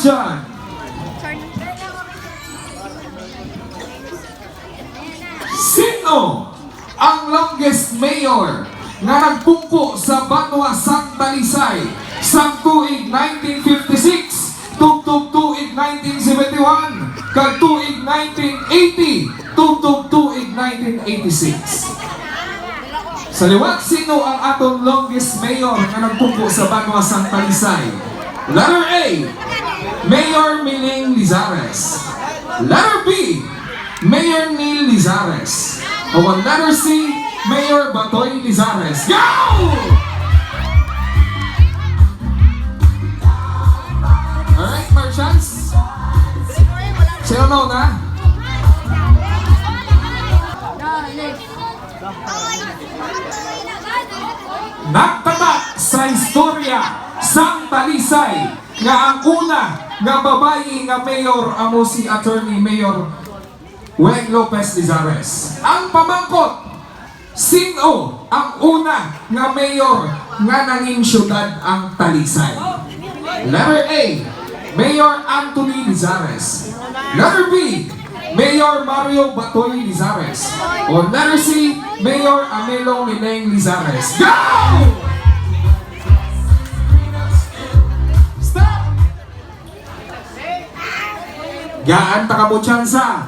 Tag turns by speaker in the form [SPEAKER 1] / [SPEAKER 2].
[SPEAKER 1] question. Sino ang longest mayor nga nagpungko sa Banwa Sang Talisay sa tuig 1956, tuig 1971, kag tuig 1980, tuig 1986? Sa liwat, sino ang atong longest mayor nga nagpungko sa Banwa Sang Talisay? Letter A, Mayor Miling Lizares. Letter B, Mayor Neil Lizares. O ang letter C, Mayor Batoy Lizares. Go! Alright, Marchants. Sino na? Nagtatak sa istorya sang Talisay nga ang una nga babae nga mayor amo si Attorney Mayor Weng Lopez Lizares. Ang pamangkot, sino ang una nga mayor nga nanging syudad ang Talisay? Letter A, Mayor Anthony Lizares. Letter B, Mayor Mario Batoy Lizares. O letter C, Mayor Amelo Mileng Lizares. Go! Stop! Gaan ta ka mo tsansa.